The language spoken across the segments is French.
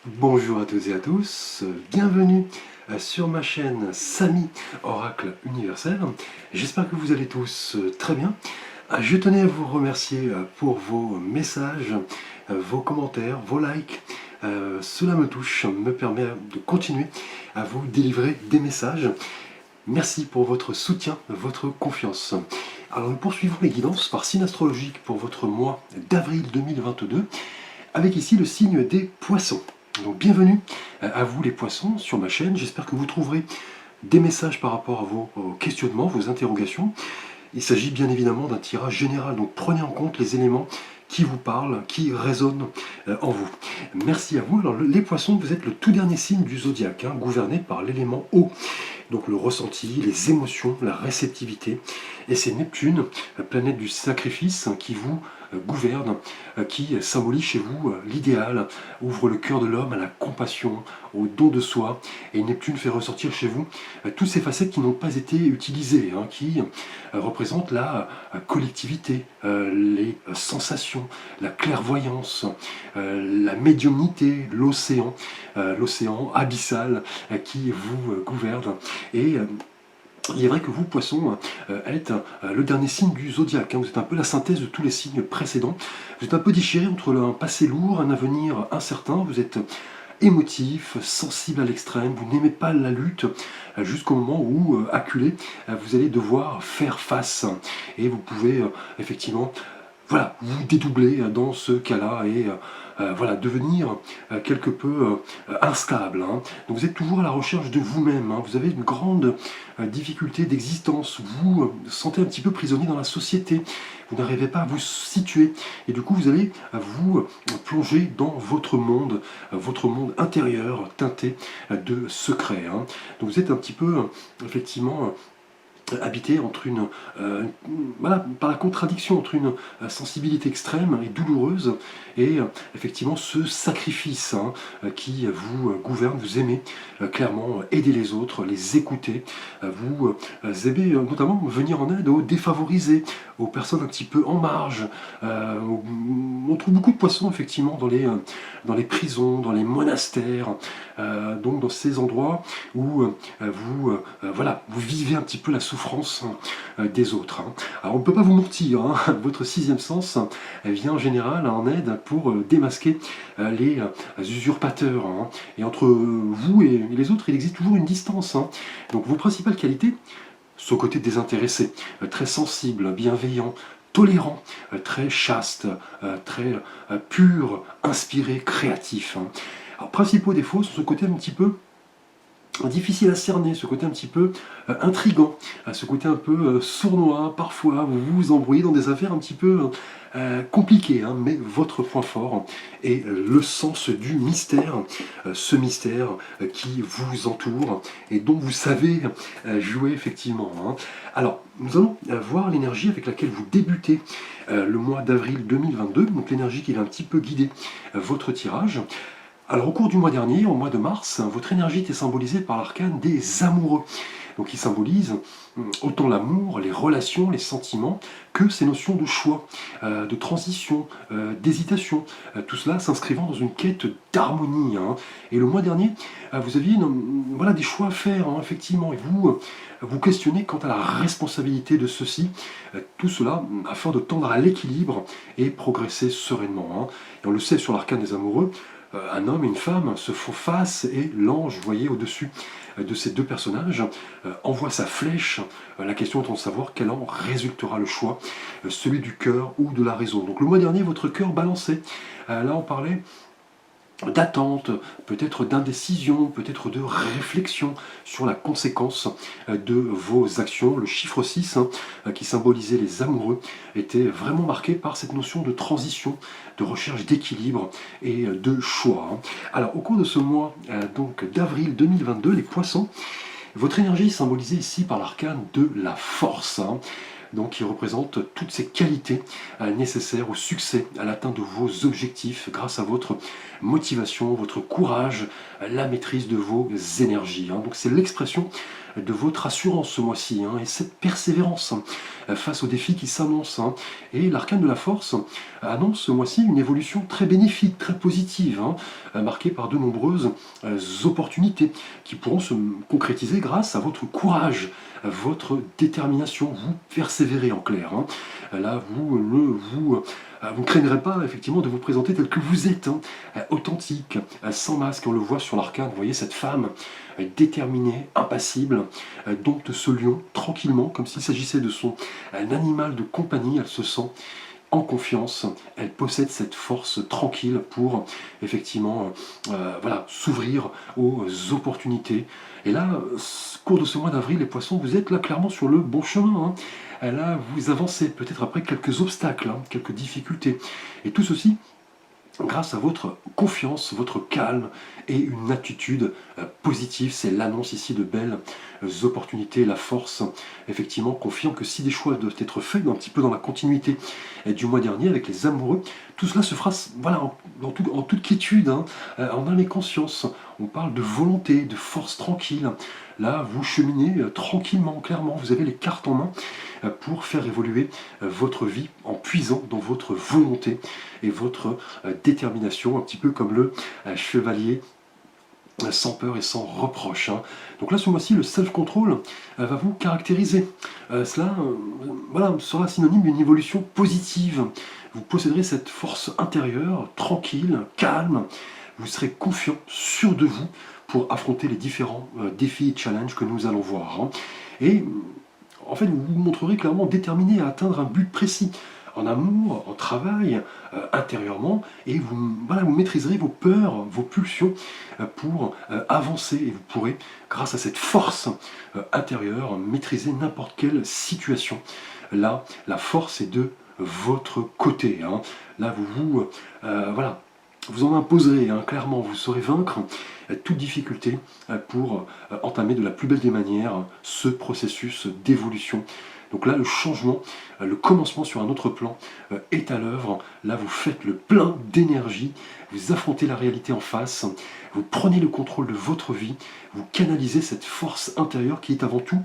Bonjour à toutes et à tous, bienvenue sur ma chaîne Samy Oracle Universel. J'espère que vous allez tous très bien. Je tenais à vous remercier pour vos messages, vos commentaires, vos likes. Cela me touche, me permet de continuer à vous délivrer des messages. Merci pour votre soutien, votre confiance. Alors nous poursuivons les guidances par signe astrologique pour votre mois d'avril 2022, avec ici le signe des poissons. Donc bienvenue à vous les poissons sur ma chaîne, j'espère que vous trouverez des messages par rapport à vos questionnements, vos interrogations. Il s'agit bien évidemment d'un tirage général, donc prenez en compte les éléments qui vous parlent, qui résonnent en vous. Merci à vous. Alors les poissons, vous êtes le tout dernier signe du zodiaque, gouverné par l'élément eau. Donc le ressenti, les émotions, la réceptivité. Et c'est Neptune, la planète du sacrifice, qui vous gouverne, qui symbolise chez vous l'idéal, ouvre le cœur de l'homme à la compassion, au don de soi. Et Neptune fait ressortir chez vous toutes ces facettes qui n'ont pas été utilisées, qui représentent la collectivité, les sensations, la clairvoyance, la médiumnité, l'océan abyssal qui vous gouverne. Et il est vrai que vous, poissons, êtes le dernier signe du zodiaque. Vous êtes un peu la synthèse de tous les signes précédents. Vous êtes un peu déchiré entre un passé lourd, un avenir incertain. Vous êtes émotif, sensible à l'extrême. Vous n'aimez pas la lutte jusqu'au moment où, acculé, vous allez devoir faire face. Et vous pouvez effectivement vous dédoubler dans ce cas-là et devenir quelque peu instable. Donc vous êtes toujours à la recherche de vous-même. Vous avez une grande difficulté d'existence. Vous vous sentez un petit peu prisonnier dans la société. Vous n'arrivez pas à vous situer. Et du coup, vous allez vous plonger dans votre monde intérieur teinté de secrets. Donc vous êtes un petit peu, effectivement, habité entre par la contradiction entre une sensibilité extrême et douloureuse et effectivement ce sacrifice qui vous gouverne. Vous aimez clairement aider les autres, les écouter, vous aimez notamment venir en aide aux défavorisés, aux personnes un petit peu en marge. On trouve beaucoup de poissons effectivement dans les prisons, dans les monastères, donc dans ces endroits où vous vivez un petit peu la souffrance des autres. Alors on ne peut pas vous mentir, votre sixième sens vient en général en aide pour démasquer les usurpateurs. Et entre vous et les autres, il existe toujours une distance. Donc vos principales qualités, ce côté désintéressé, très sensible, bienveillant, tolérant, très chaste, très pur, inspiré, créatif. Alors principaux défauts sont ce côté un petit peu difficile à cerner, ce côté un petit peu intrigant, ce côté un peu sournois, parfois vous vous embrouillez dans des affaires un petit peu compliquées, mais votre point fort est le sens du mystère, ce mystère qui vous entoure et dont vous savez jouer effectivement. Alors, nous allons voir l'énergie avec laquelle vous débutez le mois d'avril 2022, donc l'énergie qui va un petit peu guider votre tirage. Alors au cours du mois dernier, au mois de mars, votre énergie était symbolisée par l'arcane des amoureux. Donc il symbolise autant l'amour, les relations, les sentiments, que ces notions de choix, de transition, d'hésitation. Tout cela s'inscrivant dans une quête d'harmonie. Et le mois dernier, vous aviez des choix à faire, effectivement, et vous vous questionnez quant à la responsabilité de ceci. Tout cela afin de tendre à l'équilibre et progresser sereinement. Et on le sait sur l'arcane des amoureux, un homme et une femme se font face et l'ange, vous voyez, au-dessus de ces deux personnages, envoie sa flèche. La question étant de savoir quel en résultera le choix, celui du cœur ou de la raison. Donc le mois dernier, votre cœur balançait. Là, on parlait d'attente, peut-être d'indécision, peut-être de réflexion sur la conséquence de vos actions. Le chiffre 6, qui symbolisait les amoureux, était vraiment marqué par cette notion de transition, de recherche d'équilibre et de choix. Alors au cours de ce mois donc d'avril 2022, les poissons, votre énergie est symbolisée ici par l'arcane de la force. donc qui représente toutes ces qualités nécessaires au succès, à l'atteinte de vos objectifs grâce à votre motivation, votre courage, la maîtrise de vos énergies. Donc c'est l'expression de votre assurance ce mois-ci et cette persévérance face aux défis qui s'annoncent. Et l'arcane de la force annonce ce mois-ci une évolution très bénéfique, très positive, marquée par de nombreuses opportunités qui pourront se concrétiser grâce à votre courage, à votre détermination. Vous persévérez en clair. Là, vous ne craindrez pas effectivement de vous présenter tel que vous êtes, authentique, sans masque. On le voit sur l'arcane, vous voyez cette femme déterminée, impassible, dompte ce lion tranquillement, comme s'il s'agissait de son animal de compagnie. Elle se sent en confiance, elle possède cette force tranquille pour effectivement s'ouvrir aux opportunités. Et là, au cours de ce mois d'avril, les poissons, vous êtes là clairement sur le bon chemin. Là, vous avancez peut-être après quelques obstacles, quelques difficultés. Et tout ceci grâce à votre confiance, votre calme et une attitude positive. C'est l'annonce ici de belles opportunités, la force, effectivement, confiant que si des choix doivent être faits, un petit peu dans la continuité du mois dernier avec les amoureux, tout cela se fera en toute quiétude, en âme et conscience. On parle de volonté, de force tranquille. Là, vous cheminez tranquillement, clairement, vous avez les cartes en main pour faire évoluer votre vie en puisant dans votre volonté et votre détermination, un petit peu comme le chevalier sans peur et sans reproche. Donc là, ce mois-ci, le self-control va vous caractériser. Cela sera synonyme d'une évolution positive. Vous posséderez cette force intérieure, tranquille, calme. Vous serez confiant, sûr de vous, pour affronter les différents défis et challenges que nous allons voir. Et en fait, vous vous montrerez clairement déterminé à atteindre un but précis, en amour, en travail, intérieurement, et vous maîtriserez vos peurs, vos pulsions pour avancer, et vous pourrez, grâce à cette force intérieure, maîtriser n'importe quelle situation. Là, la force est de votre côté. Là, vous en imposerez, clairement, vous saurez vaincre toute difficulté pour entamer de la plus belle des manières ce processus d'évolution. Donc là, le changement, le commencement sur un autre plan est à l'œuvre. Là, vous faites le plein d'énergie, vous affrontez la réalité en face, vous prenez le contrôle de votre vie, vous canalisez cette force intérieure qui est avant tout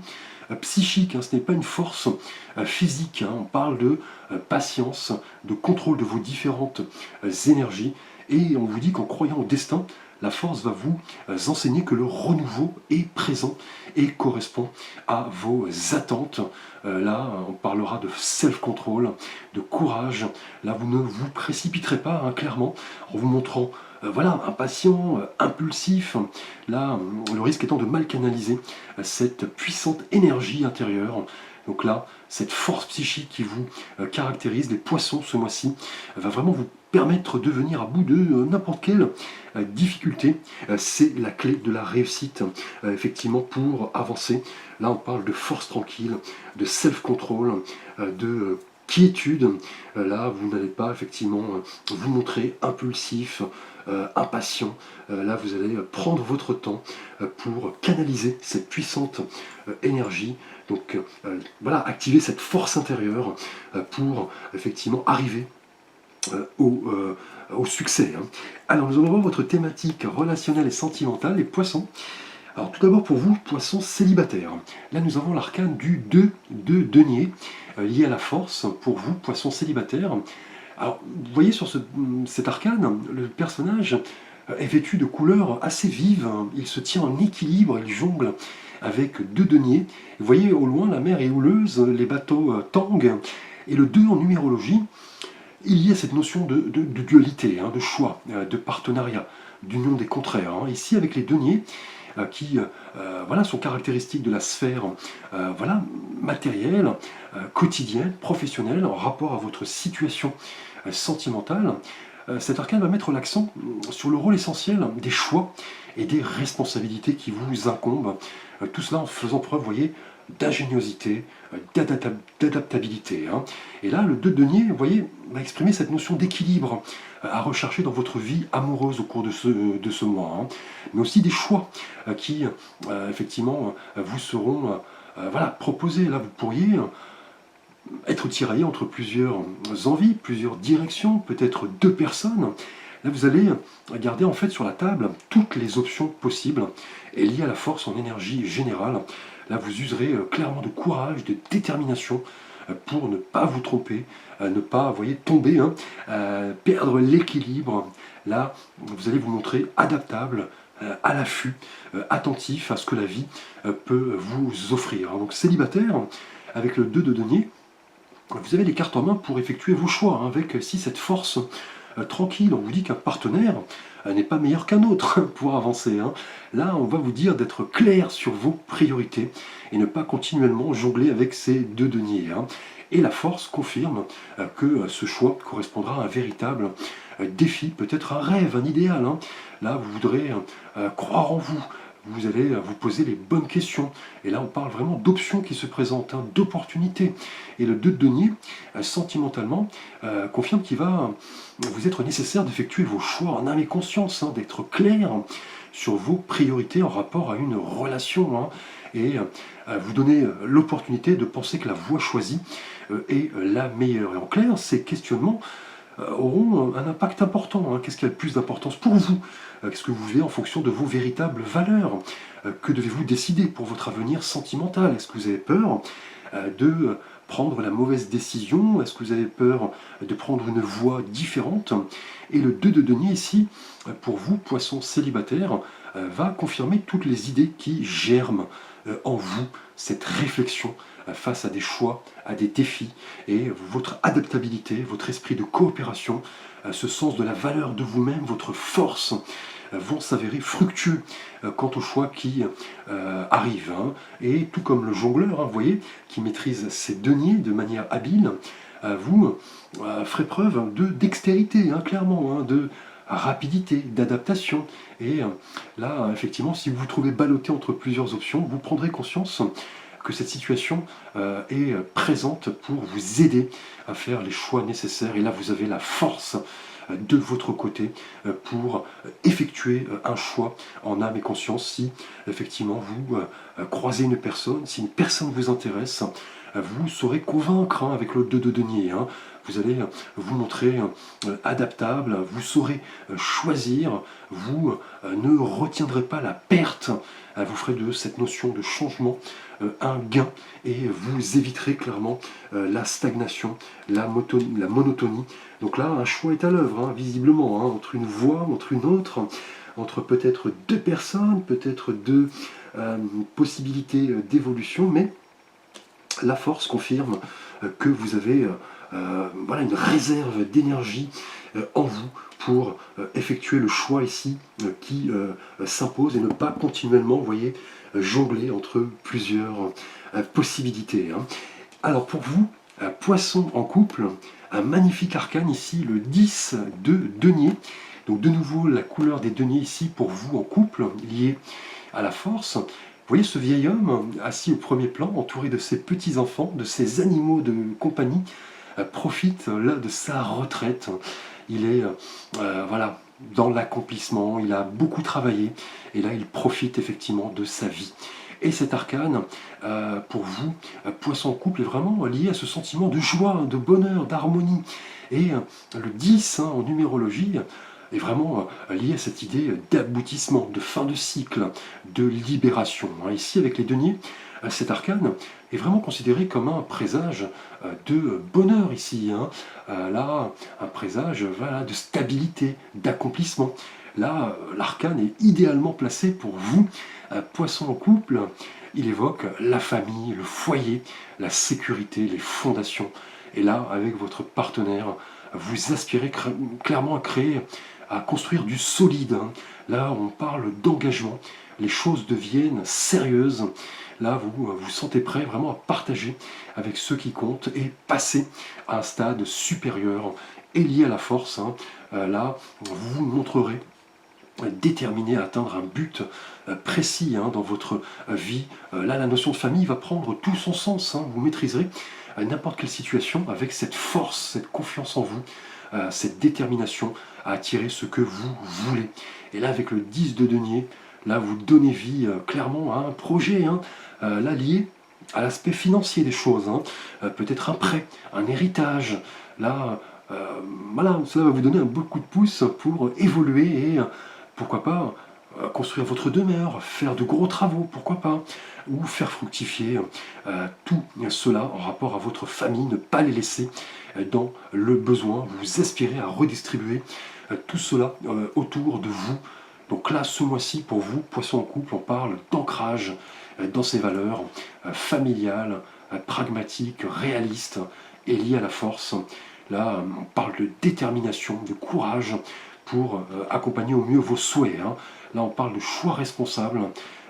psychique, ce n'est pas une force physique. On parle de patience, de contrôle de vos différentes énergies. Et on vous dit qu'en croyant au destin, la force va vous enseigner que le renouveau est présent et correspond à vos attentes. Là, on parlera de self-control, de courage. Là, vous ne vous précipiterez pas, clairement, en vous montrant impatient, impulsif. Là, le risque étant de mal canaliser cette puissante énergie intérieure. Donc là, cette force psychique qui vous caractérise, les poissons ce mois-ci, va vraiment vous permettre de venir à bout de n'importe quelle difficulté. C'est la clé de la réussite, effectivement, pour avancer. Là, on parle de force tranquille, de self-control, de quiétude. Là, vous n'allez pas, effectivement, vous montrer impulsif, impatient. Là, vous allez prendre votre temps pour canaliser cette puissante énergie. Donc activer cette force intérieure pour effectivement arriver au succès. Alors nous allons voir votre thématique relationnelle et sentimentale, les poissons. Alors tout d'abord pour vous, poissons célibataires. Là nous avons l'arcane du 2 de denier, lié à la force pour vous, poissons célibataires. Alors vous voyez sur cet arcane, le personnage est vêtu de couleurs assez vives, il se tient en équilibre, il jongle avec 2 deniers. Vous voyez au loin, la mer est houleuse, les bateaux tanguent, et le 2 en numérologie, il y a cette notion de dualité, de choix, de partenariat, d'union des contraires. Ici, avec les deniers, qui sont caractéristiques de la sphère matérielle, quotidienne, professionnelle, en rapport à votre situation sentimentale, cet arcane va mettre l'accent sur le rôle essentiel des choix et des responsabilités qui vous incombent. Tout cela en faisant preuve, vous voyez, d'ingéniosité, d'adaptabilité. Et là, le 2 de denier, vous voyez, va exprimer cette notion d'équilibre à rechercher dans votre vie amoureuse au cours de ce mois. Mais aussi des choix qui, effectivement, vous seront proposés. Là, vous pourriez être tiraillé entre plusieurs envies, plusieurs directions, peut-être deux personnes. Là, vous allez garder en fait sur la table toutes les options possibles et liées à la force en énergie générale. Là, vous userez clairement de courage, de détermination pour ne pas vous tromper, ne pas, voyez, tomber, hein, perdre l'équilibre. Là, vous allez vous montrer adaptable, à l'affût, attentif à ce que la vie peut vous offrir. Donc célibataire, avec le 2 de denier, vous avez les cartes en main pour effectuer vos choix, hein, avec si cette force tranquille, on vous dit qu'un partenaire n'est pas meilleur qu'un autre pour avancer. Hein. Là, on va vous dire d'être clair sur vos priorités et ne pas continuellement jongler avec ces deux deniers. Hein. Et la force confirme que ce choix correspondra à un véritable défi, peut-être un rêve, un idéal. Hein. Là, vous voudrez croire en vous. Vous allez vous poser les bonnes questions. Et là, on parle vraiment d'options qui se présentent, hein, d'opportunités. Et le 2 de denier, sentimentalement, confirme qu'il va vous être nécessaire d'effectuer vos choix en âme et conscience, hein, d'être clair sur vos priorités en rapport à une relation. Hein, et vous donner l'opportunité de penser que la voie choisie est la meilleure. Et en clair, ces questionnements auront un impact important. Hein. Qu'est-ce qui a le plus d'importance pour vous? Qu'est-ce que vous vivez en fonction de vos véritables valeurs? Que devez-vous décider pour votre avenir sentimental? Est-ce que vous avez peur de prendre la mauvaise décision? Est-ce que vous avez peur de prendre une voie différente? Et le 2 de denier ici, pour vous, poisson célibataire, va confirmer toutes les idées qui germent en vous, cette réflexion face à des choix, à des défis, et votre adaptabilité, votre esprit de coopération, ce sens de la valeur de vous-même, votre force, vont s'avérer fructueux quant aux choix qui arrivent. Hein. Et tout comme le jongleur, hein, vous voyez, qui maîtrise ses deniers de manière habile, vous ferez preuve de dextérité, hein, clairement, hein, de rapidité, d'adaptation. Et là, effectivement, si vous vous trouvez ballotté entre plusieurs options, vous prendrez conscience que cette situation est présente pour vous aider à faire les choix nécessaires. Et là, vous avez la force de votre côté pour effectuer un choix en âme et conscience. Si effectivement vous croisez une personne, si une personne vous intéresse, vous saurez convaincre, hein, avec le 2 de denier. Hein. Vous allez vous montrer adaptable, vous saurez choisir, vous ne retiendrez pas la perte, vous ferez de cette notion de changement un gain et vous éviterez clairement la stagnation, la monotonie. Donc là, un choix est à l'œuvre, hein, visiblement, hein, entre une voie, entre une autre, entre peut-être deux personnes, peut-être deux possibilités d'évolution, mais la force confirme que vous avez voilà, une réserve d'énergie en vous pour effectuer le choix ici qui s'impose et ne pas continuellement, vous voyez, jongler entre plusieurs possibilités. Hein. Alors pour vous, poisson en couple, un magnifique arcane ici, le 10 de denier. Donc de nouveau, la couleur des deniers ici pour vous en couple, lié à la force. Vous voyez ce vieil homme assis au premier plan, entouré de ses petits-enfants, de ses animaux de compagnie, profite là de sa retraite. Il est voilà, dans l'accomplissement, il a beaucoup travaillé, et là il profite effectivement de sa vie. Et cet arcane, pour vous, poisson en couple, est vraiment lié à ce sentiment de joie, de bonheur, d'harmonie. Et le 10 hein, en numérologie est vraiment lié à cette idée d'aboutissement, de fin de cycle, de libération. Ici, avec les deniers, cet arcane est vraiment considéré comme un présage de bonheur ici. Hein. Là, un présage voilà, de stabilité, d'accomplissement. Là, l'arcane est idéalement placé pour vous, poisson en couple. Il évoque la famille, le foyer, la sécurité, les fondations. Et là, avec votre partenaire, vous aspirez clairement à créer, à construire du solide. Hein. Là, on parle d'engagement. Les choses deviennent sérieuses. Là, vous vous sentez prêt vraiment à partager avec ceux qui comptent et passer à un stade supérieur et lié à la force. Hein. Là, vous vous montrerez déterminé à atteindre un but précis hein, dans votre vie. Là, la notion de famille va prendre tout son sens. Hein. Vous maîtriserez n'importe quelle situation avec cette force, cette confiance en vous, cette détermination à attirer ce que vous voulez. Et là, avec le 10 de denier, là, vous donnez vie clairement à un projet, hein, là lié à l'aspect financier des choses, hein. Peut-être un prêt, un héritage. Là, voilà, cela va vous donner un beau coup de pouce pour évoluer et pourquoi pas construire votre demeure, faire de gros travaux, pourquoi pas, ou faire fructifier tout cela en rapport à votre famille, ne pas les laisser dans le besoin, vous aspirez à redistribuer tout cela autour de vous. Donc là, ce mois-ci, pour vous, Poisson en couple, on parle d'ancrage dans ces valeurs familiales, pragmatiques, réalistes et liées à la force. Là, on parle de détermination, de courage pour accompagner au mieux vos souhaits, hein. Là, on parle de choix responsable.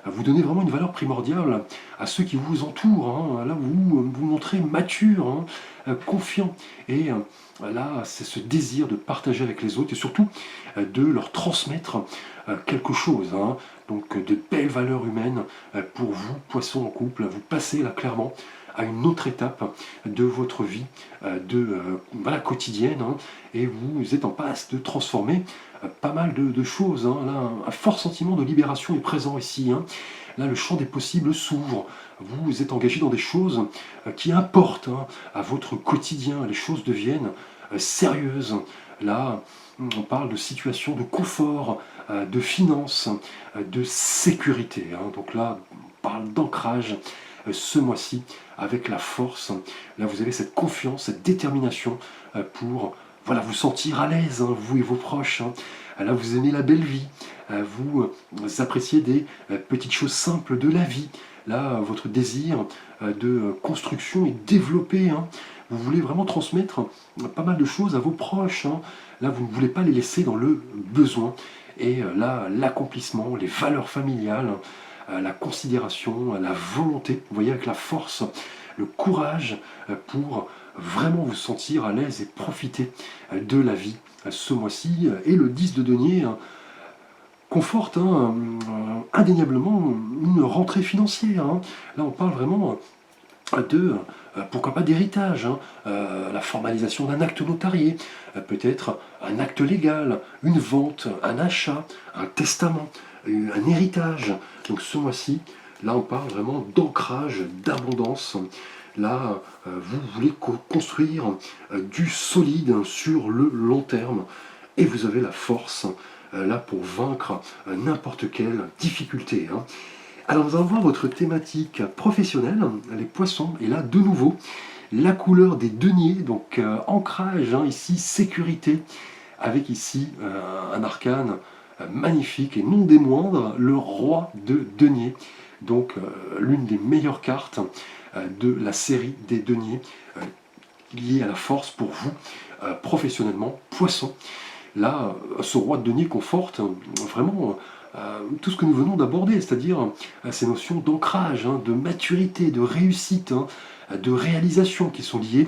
Vous donnez vraiment une valeur primordiale à ceux qui vous entourent, hein. Là, vous vous montrez mature, hein, confiant. Et là, c'est ce désir de partager avec les autres et surtout de leur transmettre quelque chose, hein. Donc de belles valeurs humaines pour vous, Poisson en couple. Vous passez là clairement à une autre étape de votre vie voilà, quotidienne, hein, et vous êtes en passe de transformer pas mal de choses, hein. Là, un fort sentiment de libération est présent ici, hein. Là, le champ des possibles s'ouvre. Vous êtes engagé dans des choses qui importent, hein, à votre quotidien. Les choses deviennent sérieuses. Là, on parle de situation de confort, de finances, de sécurité, hein. Donc là, on parle d'ancrage ce mois-ci avec la force. Là, vous avez cette confiance, cette détermination pour voilà, vous sentir à l'aise, hein, vous et vos proches, hein. Là, vous aimez la belle vie, vous appréciez des petites choses simples de la vie. Là, votre désir de construction est développé, hein. Vous voulez vraiment transmettre pas mal de choses à vos proches, hein. Là, vous ne voulez pas les laisser dans le besoin. Et là, l'accomplissement, les valeurs familiales, la considération, la volonté, vous voyez, avec la force, le courage pour vraiment vous sentir à l'aise et profiter de la vie ce mois-ci. Et le 10 de denier conforte, hein, indéniablement une rentrée financière, hein. Là, on parle vraiment de, pourquoi pas d'héritage, hein, la formalisation d'un acte notarié, peut-être un acte légal, une vente, un achat, un testament, un héritage. Donc ce mois-ci, là on parle vraiment d'ancrage, d'abondance. Là, vous voulez construire du solide sur le long terme et vous avez la force là pour vaincre n'importe quelle difficulté, hein. Alors nous allons voir votre thématique professionnelle, les poissons, et là de nouveau, la couleur des deniers, donc ancrage, hein, ici sécurité, avec ici un arcane magnifique et non des moindres, le roi de deniers, donc l'une des meilleures cartes de la série des deniers, liée à la force pour vous, professionnellement, poisson. Là, ce roi de deniers conforte vraiment tout ce que nous venons d'aborder, c'est-à-dire ces notions d'ancrage, hein, de maturité, de réussite, hein, de réalisation qui sont liées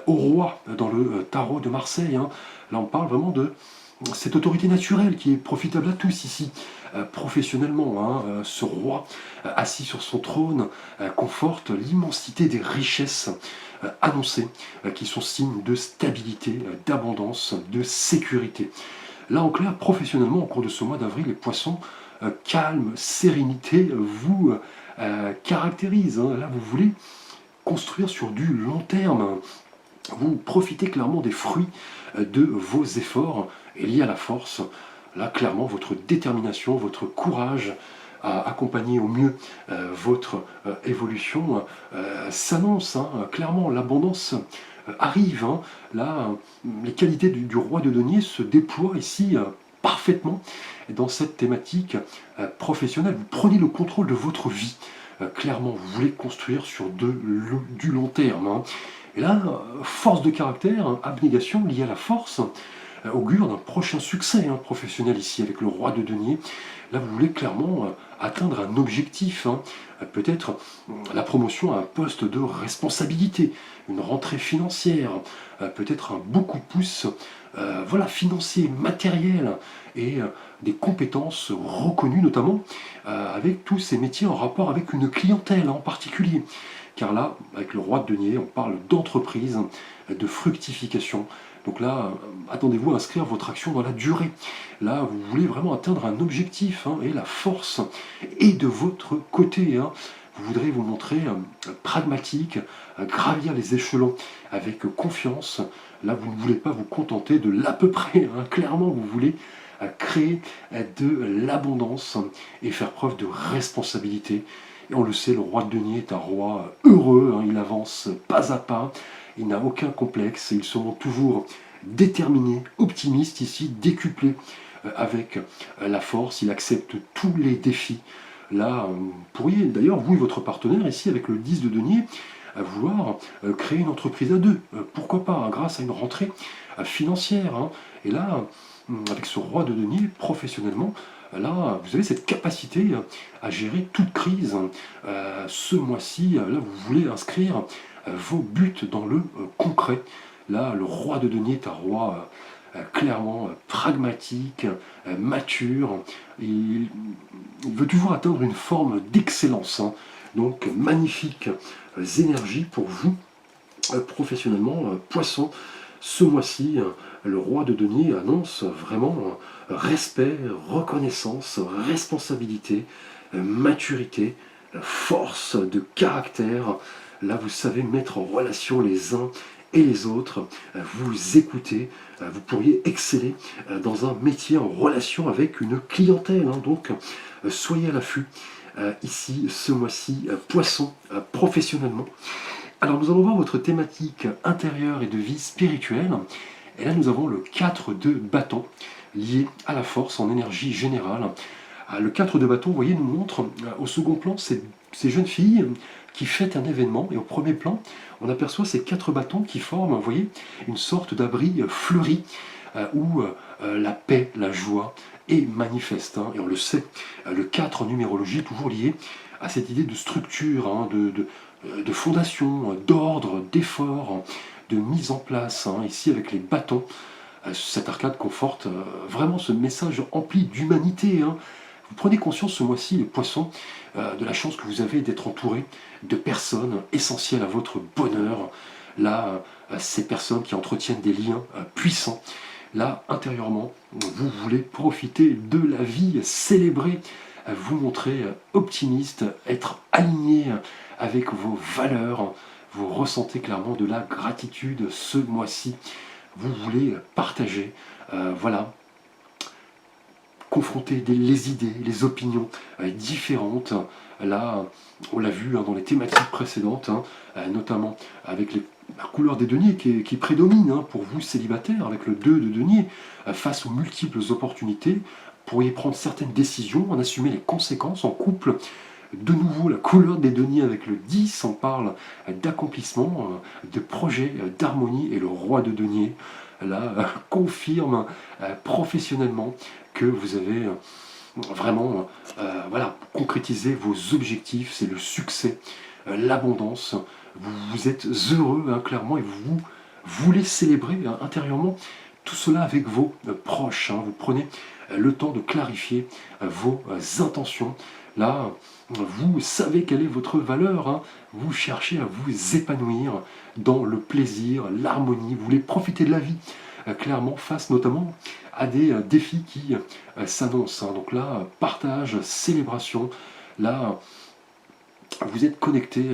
au roi dans le tarot de Marseille, hein. Là, on parle vraiment de cette autorité naturelle qui est profitable à tous ici, professionnellement, hein. Ce roi assis sur son trône conforte l'immensité des richesses annoncées, qui sont signes de stabilité, d'abondance, de sécurité. Là, en clair, professionnellement, au cours de ce mois d'avril, les poissons, calme, sérénité, vous caractérisent, hein. Là, vous voulez construire sur du long terme. Vous profitez clairement des fruits de vos efforts et liés à la force. Là, clairement, votre détermination, votre courage à accompagner au mieux votre évolution s'annonce, hein. Clairement, l'abondance arrive, hein. Là, les qualités du roi de denier se déploient ici parfaitement dans cette thématique professionnelle. Vous prenez le contrôle de votre vie. Clairement, vous voulez construire sur du long terme, hein. Et là, force de caractère, hein, abnégation liée à la force, augure d'un prochain succès, hein, professionnel ici avec le roi de denier. Là, vous voulez clairement atteindre un objectif, hein, peut-être la promotion à un poste de responsabilité, une rentrée financière, peut-être un beau coup de pouce voilà, financier, matériel, et des compétences reconnues, notamment avec tous ces métiers en rapport avec une clientèle en particulier. Car là, avec le roi de denier, on parle d'entreprise, de fructification. Donc là, attendez-vous à inscrire votre action dans la durée. Là, vous voulez vraiment atteindre un objectif, hein, et la force est de votre côté, hein. vous voudrez vous montrer pragmatique, gravir les échelons avec confiance. Là, vous ne voulez pas vous contenter de l'à peu près, hein. Clairement, vous voulez créer de l'abondance et faire preuve de responsabilité. Et on le sait, le roi de denier est un roi heureux, hein. Il avance pas à pas, il n'a aucun complexe, il se montre toujours déterminé, optimiste ici, décuplé avec la force, il accepte tous les défis. Là, vous pourriez d'ailleurs, vous et votre partenaire ici, avec le 10 de denier, vouloir créer une entreprise à deux. Pourquoi pas, hein, grâce à une rentrée financière, hein. Et là, avec ce roi de denier, professionnellement, là, vous avez cette capacité à gérer toute crise. Ce mois-ci, là, vous voulez inscrire vos buts dans le concret. Là, le roi de denier est un roi clairement pragmatique, mature. Il veut toujours atteindre une forme d'excellence, hein. Donc, magnifiques énergies pour vous, professionnellement, poisson. Ce mois-ci, le roi de denier annonce vraiment respect, reconnaissance, responsabilité, maturité, force de caractère. Là, vous savez mettre en relation les uns et les autres, vous écoutez, vous pourriez exceller dans un métier en relation avec une clientèle, hein. Donc, soyez à l'affût ici, ce mois-ci, poisson, professionnellement. Alors nous allons voir votre thématique intérieure et de vie spirituelle. Et là nous avons le 4 de bâton, lié à la force en énergie générale. Le 4 de bâton, vous voyez, nous montre au second plan ces jeunes filles qui fêtent un événement. Et au premier plan, on aperçoit ces 4 bâtons qui forment, vous voyez, une sorte d'abri fleuri où la paix, la joie est manifeste, hein. Et on le sait, le 4 en numérologie est toujours lié à cette idée de structure, hein, de fondation, d'ordre, d'effort, de mise en place, hein. Ici avec les bâtons, cette arcade conforte vraiment ce message empli d'humanité, hein. Vous prenez conscience ce mois-ci, les poissons, de la chance que vous avez d'être entouré de personnes essentielles à votre bonheur. Là, ces personnes qui entretiennent des liens puissants. Là, intérieurement, vous voulez profiter de la vie, célébrer, vous montrer optimiste, être aligné avec vos valeurs. Vous ressentez clairement de la gratitude ce mois-ci. Vous voulez partager, voilà, confronter les idées, les opinions différentes. Là, on l'a vu dans les thématiques précédentes, hein, notamment avec la couleur des deniers qui prédomine, hein, pour vous célibataires, avec le 2 de denier, face aux multiples opportunités. Vous pourriez prendre certaines décisions, en assumer les conséquences en couple. De nouveau, la couleur des deniers avec le 10, on parle d'accomplissement, de projet, d'harmonie, et le roi de denier, là, confirme professionnellement que vous avez vraiment voilà, concrétisé vos objectifs, c'est le succès, l'abondance. Vous êtes heureux, hein, clairement, et vous voulez célébrer intérieurement tout cela avec vos proches, hein. Vous prenez le temps de clarifier vos intentions. Là, vous savez quelle est votre valeur, hein. Vous cherchez à vous épanouir dans le plaisir, l'harmonie. Vous voulez profiter de la vie, clairement, face notamment à des défis qui s'annoncent, hein. Donc là, partage, célébration. Là, vous êtes connecté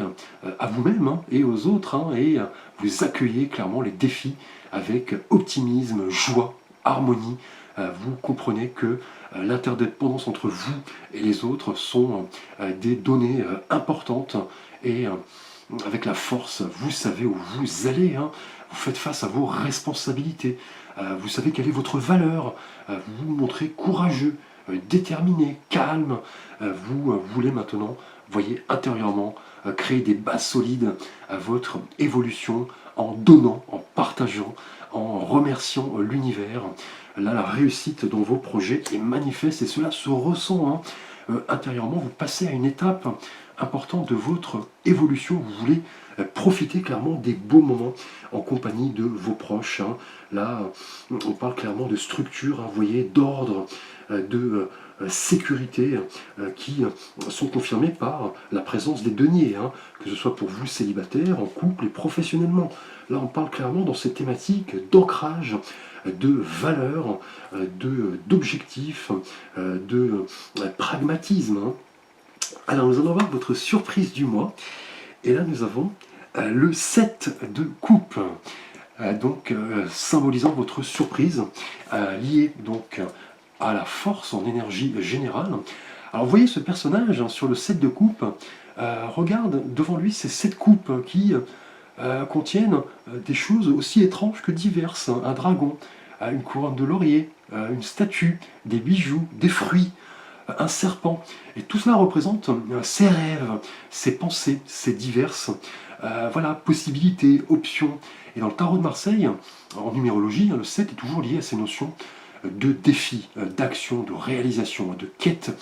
à vous-même, hein, et aux autres, hein, et vous accueillez clairement les défis avec optimisme, joie, harmonie. Vous comprenez que l'interdépendance entre vous et les autres sont des données importantes, et avec la force, vous savez où vous allez, hein. Vous faites face à vos responsabilités, vous savez quelle est votre valeur, vous vous montrez courageux, déterminé, calme. Vous voulez maintenant, voyez, intérieurement, créer des bases solides à votre évolution en donnant, en partageant, en remerciant l'univers. Là, la réussite dans vos projets est manifeste et cela se ressent, hein. Intérieurement, vous passez à une étape importante de votre évolution. Vous voulez profiter clairement des beaux moments en compagnie de vos proches, hein. Là, on parle clairement de structure, hein, vous voyez, d'ordre, de sécurité, qui sont confirmées par la présence des deniers, hein, que ce soit pour vous célibataire, en couple et professionnellement. Là, on parle clairement dans ces thématiques d'ancrage, de valeurs, d'objectifs, de pragmatisme, hein. Alors nous allons voir votre surprise du mois. Et là nous avons le 7 de coupe. Symbolisant votre surprise, liée donc à la force en énergie générale. Alors vous voyez ce personnage sur le 7 de coupe, regarde devant lui ces 7 coupes qui contiennent des choses aussi étranges que diverses. Un dragon, une couronne de laurier, une statue, des bijoux, des fruits, un serpent. Et tout cela représente ses rêves, ses pensées, ses diverses possibilités, options. Et dans le tarot de Marseille, en numérologie, le 7 est toujours lié à ces notions de défi, d'action, de réalisation, de quête,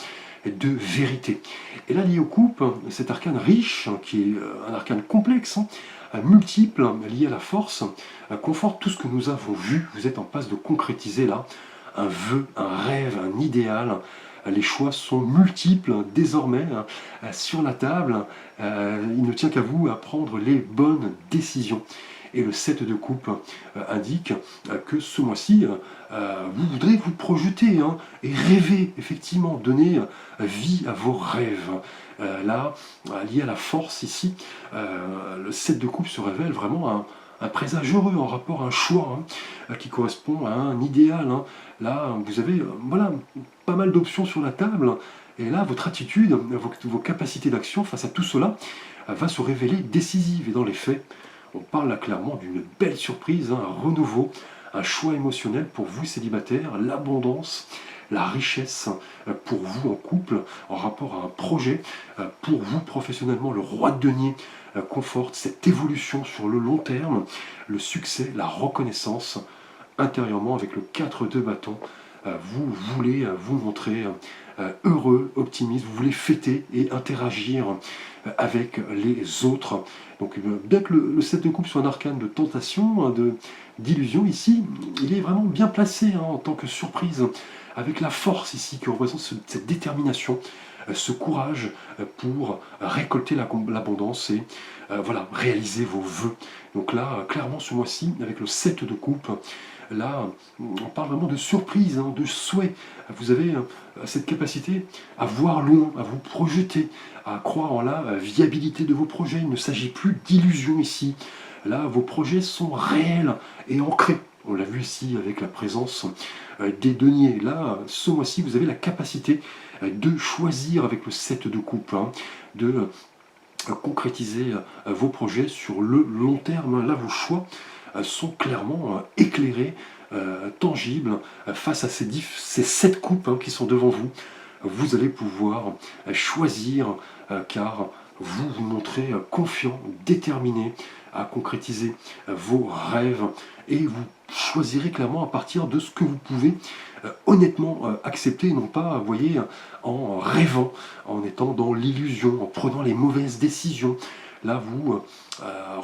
de vérité. Et là, lié aux coupes, cet arcane riche, qui est un arcane complexe, multiple, lié à la force, conforte tout ce que nous avons vu. Vous êtes en passe de concrétiser là un vœu, un rêve, un idéal. Les choix sont multiples désormais sur la table. Il ne tient qu'à vous à prendre les bonnes décisions. Et le 7 de coupe indique que ce mois-ci, vous voudrez vous projeter et rêver, effectivement, donner vie à vos rêves. Lié à la force ici, le 7 de coupe se révèle vraiment un présage heureux en rapport à un choix qui correspond à un idéal. Là, vous avez pas mal d'options sur la table, et là, votre attitude, vos capacités d'action face à tout cela va se révéler décisive. Et dans les faits, on parle là clairement d'une belle surprise, un renouveau, un choix émotionnel pour vous célibataires, l'abondance, la richesse pour vous en couple, en rapport à un projet, pour vous professionnellement, le roi de denier conforte cette évolution sur le long terme, le succès, la reconnaissance intérieurement avec le 4 de bâton. Vous voulez vous montrer heureux, optimiste, vous voulez fêter et interagir avec les autres. Donc bien que le 7 de coupe soit un arcane de tentation, d'illusion ici, il est vraiment bien placé en tant que surprise, avec la force ici qui représente cette détermination, ce courage pour récolter l'abondance et réaliser vos vœux. Donc là, clairement ce mois-ci, avec le 7 de coupe, là, on parle vraiment de surprise, de souhait. Vous avez cette capacité à voir loin, à vous projeter, à croire en la viabilité de vos projets. Il ne s'agit plus d'illusions ici. Là, vos projets sont réels et ancrés. On l'a vu ici avec la présence des deniers. Là, ce mois-ci, vous avez la capacité de choisir avec le 7 de coupe, de concrétiser vos projets sur le long terme. Là, vos choix sont clairement éclairés, tangibles, face à ces 7 coupes qui sont devant vous. Vous allez pouvoir choisir, car vous vous montrez confiant, déterminé à concrétiser vos rêves, et vous choisirez clairement à partir de ce que vous pouvez honnêtement accepter, non pas, vous voyez, en rêvant, en étant dans l'illusion, en prenant les mauvaises décisions. Là, vous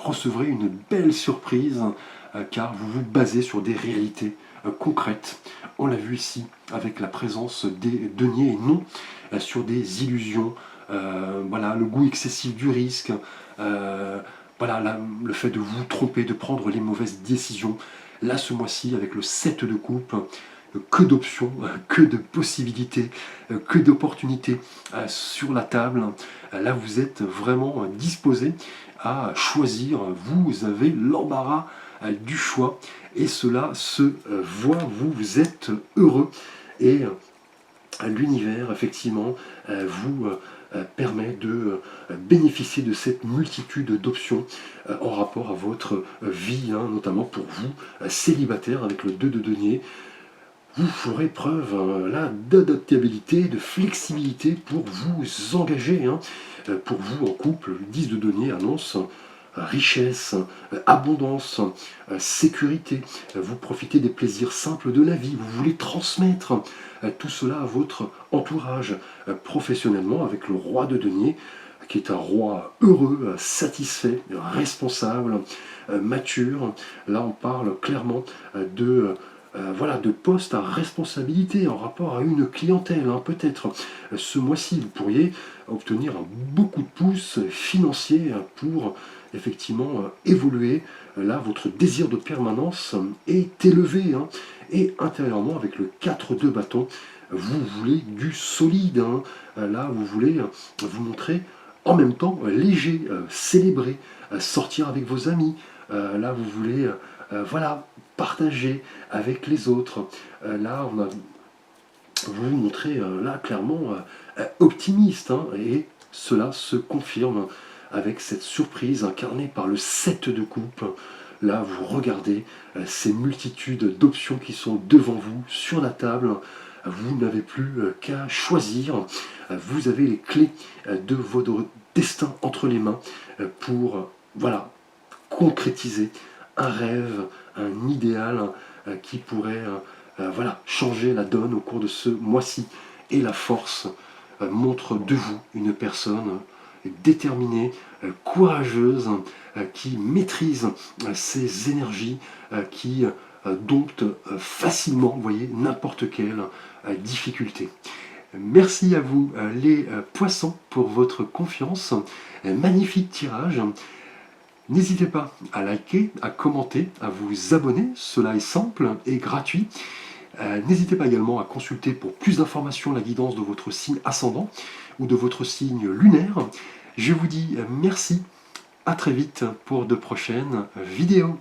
recevrez une belle surprise, car vous vous basez sur des réalités concrètes. On l'a vu ici avec la présence des deniers, et non sur des illusions. Le goût excessif du risque, le fait de vous tromper, de prendre les mauvaises décisions. Là, ce mois-ci, avec le 7 de coupe, que d'options, que de possibilités, que d'opportunités sur la table. Là, vous êtes vraiment disposé à choisir. Vous avez l'embarras du choix, et cela se voit. Vous êtes heureux, et l'univers, effectivement, vous permet de bénéficier de cette multitude d'options en rapport à votre vie, notamment pour vous, célibataire, avec le 2 de denier. Vous ferez preuve d'adaptabilité, de flexibilité pour vous engager. Pour vous en couple, le 10 de denier annonce richesse, abondance, sécurité. Vous profitez des plaisirs simples de la vie. Vous voulez transmettre tout cela à votre entourage, professionnellement, avec le roi de denier, qui est un roi heureux, satisfait, responsable, mature. Là, on parle clairement de postes à responsabilité en rapport à une clientèle. Peut-être ce mois-ci, vous pourriez obtenir beaucoup de pouces financiers pour effectivement évoluer. Là, votre désir de permanence est élevé, et intérieurement, avec le 4 de bâton, vous voulez du solide, hein. Là, vous voulez vous montrer en même temps léger, célébrer, sortir avec vos amis. Là, vous voulez voilà, partager avec les autres. Là, vous vous montrez là clairement optimiste, hein, et cela se confirme avec cette surprise incarnée par le 7 de coupe. Là, vous regardez ces multitudes d'options qui sont devant vous sur la table. Vous n'avez plus qu'à choisir. Vous avez les clés de votre destin entre les mains pour voilà, concrétiser un rêve, un idéal qui pourrait voilà, changer la donne au cours de ce mois-ci. Et la force montre de vous une personne déterminée, courageuse, qui maîtrise ses énergies, qui dompte facilement, vous voyez, n'importe quelle difficulté. Merci à vous les poissons pour votre confiance. Magnifique tirage. N'hésitez pas à liker, à commenter, à vous abonner, cela est simple et gratuit. N'hésitez pas également à consulter pour plus d'informations la guidance de votre signe ascendant ou de votre signe lunaire. Je vous dis merci, à très vite pour de prochaines vidéos.